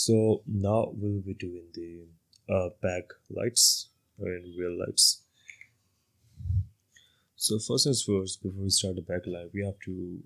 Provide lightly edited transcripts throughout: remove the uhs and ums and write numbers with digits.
So now we'll be doing the back lights and real lights. So first things first, before we start the backlight, we have to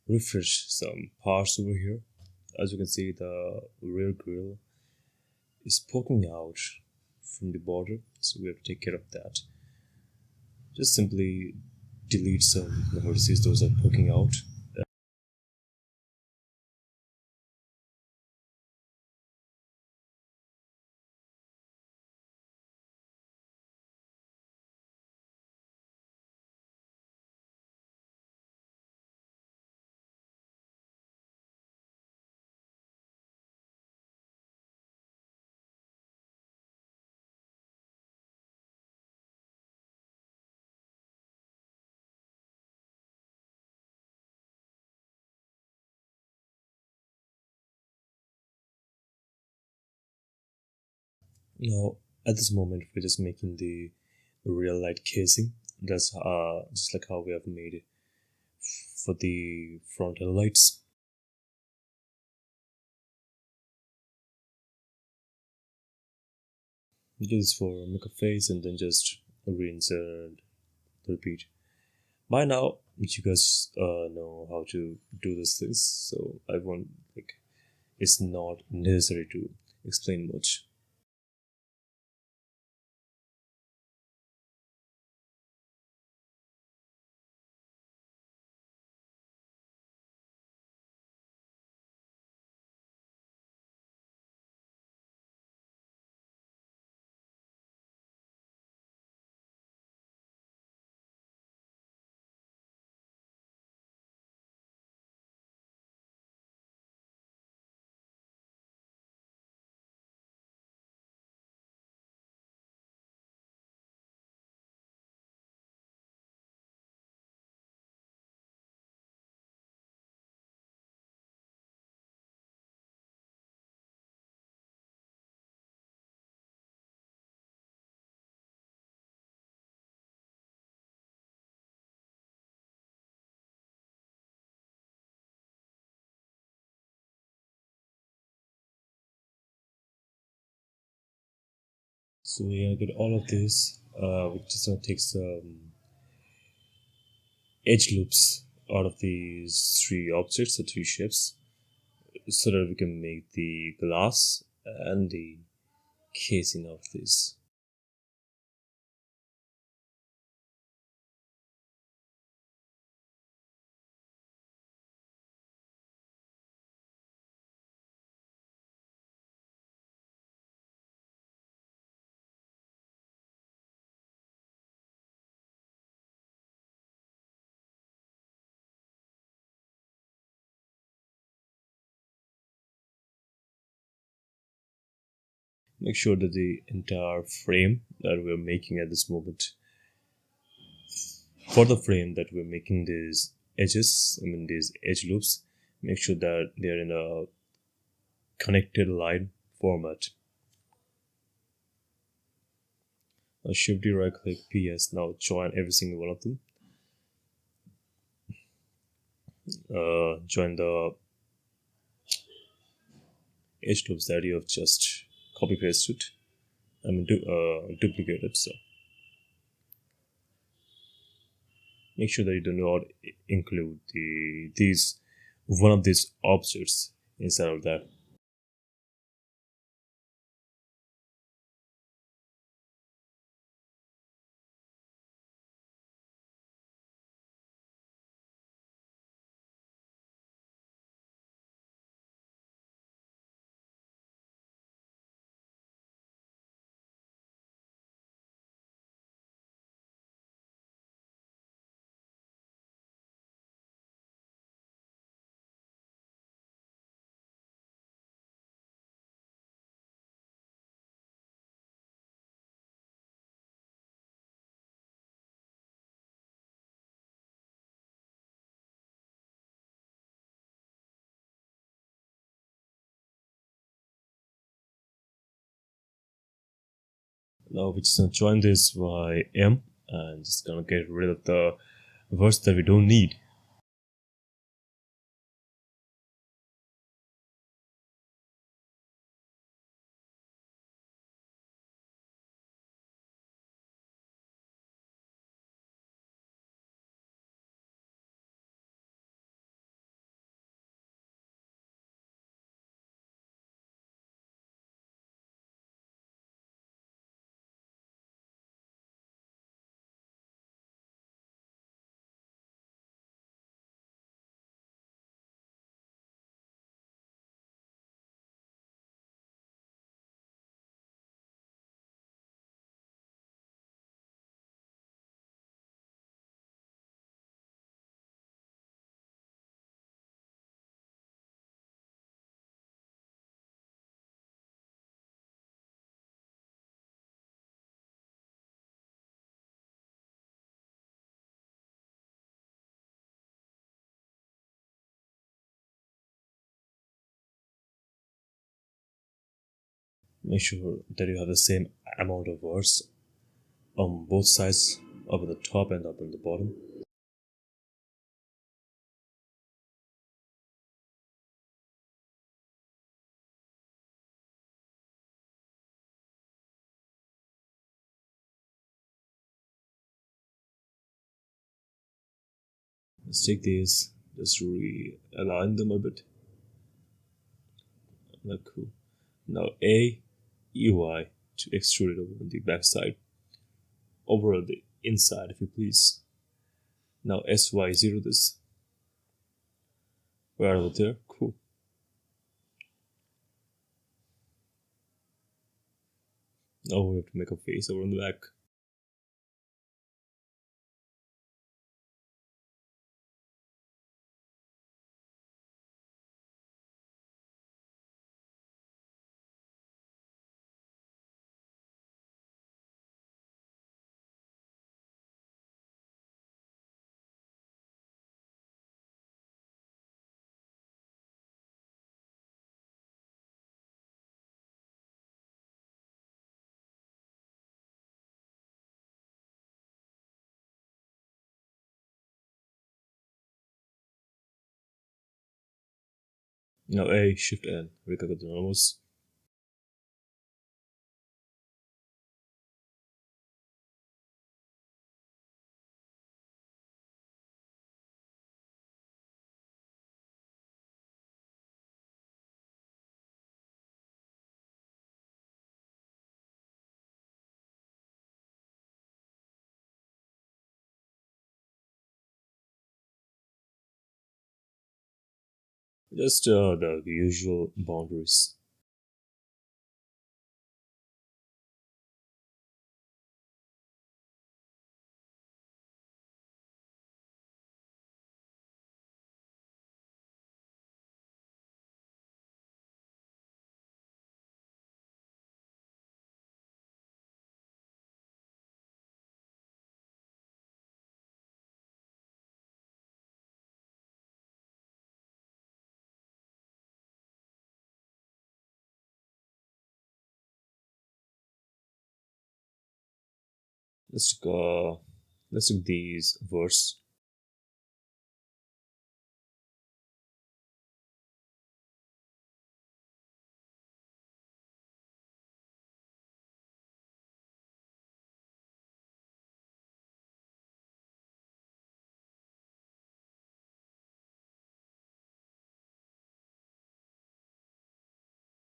refresh some parts over here. As you can see, the rear grille is poking out from the border, so we have to take care of that. Just simply delete some vertices those are poking out. Now, at this moment, we're just making the real light casing. That's just like how we have made it for the frontal lights. Just for make a face and then just rinse and repeat. By now, you guys know how to do these things, so I won't like. It's not necessary to explain much. So we're gonna get all of this. We just gonna take some edge loops out of these three objects, the three shapes, so that we can make the glass and the casing of this. Make sure that the entire frame that we're making at this moment, for the frame that we're making these edges, I mean these edge loops, make sure that they're in a connected line format. Now shift the right click PS. Now join every single one of them. Join the edge loops that you have just copy pasted. I mean duplicated. So make sure that you do not include these one of these objects inside of that. Now we're just gonna join this by M and just gonna get rid of the words that we don't need. Make sure that you have the same amount of words on both sides, up at the top and up at the bottom. Let's take these, just realign them a bit. Like cool. Now EY to extrude it over on the back side, over on the inside, if you please. Now SY0 this. Right over there, cool. Now we have to make a face over on the back. Now Shift N, recut the normals. Just the usual boundaries. Let's take these verse.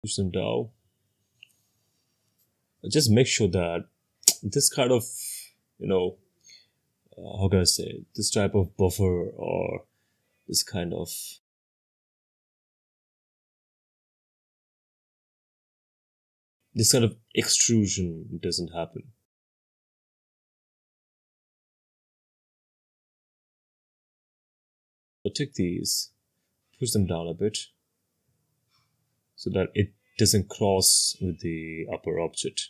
Push them down. Just make sure that this kind of, you know, how can I say, this type of buffer or this kind of extrusion doesn't happen. So take these, push them down a bit so that it doesn't cross with the upper object.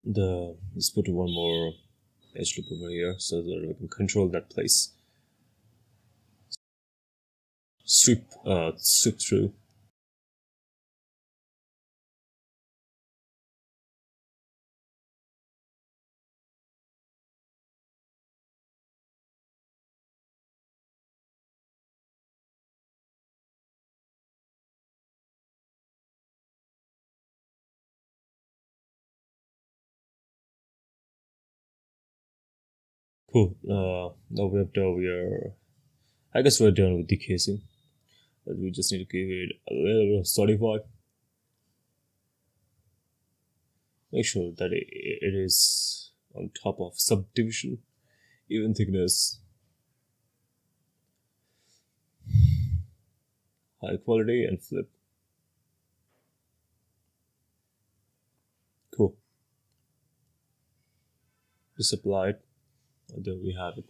Let's put one more edge loop over here so that we can control that place. Sweep through. Cool. Now I guess we're done with the casing. But we just need to give it a little solidify. Make sure that it is on top of subdivision, even thickness, high quality, and flip. Cool. Just apply it. There we have it.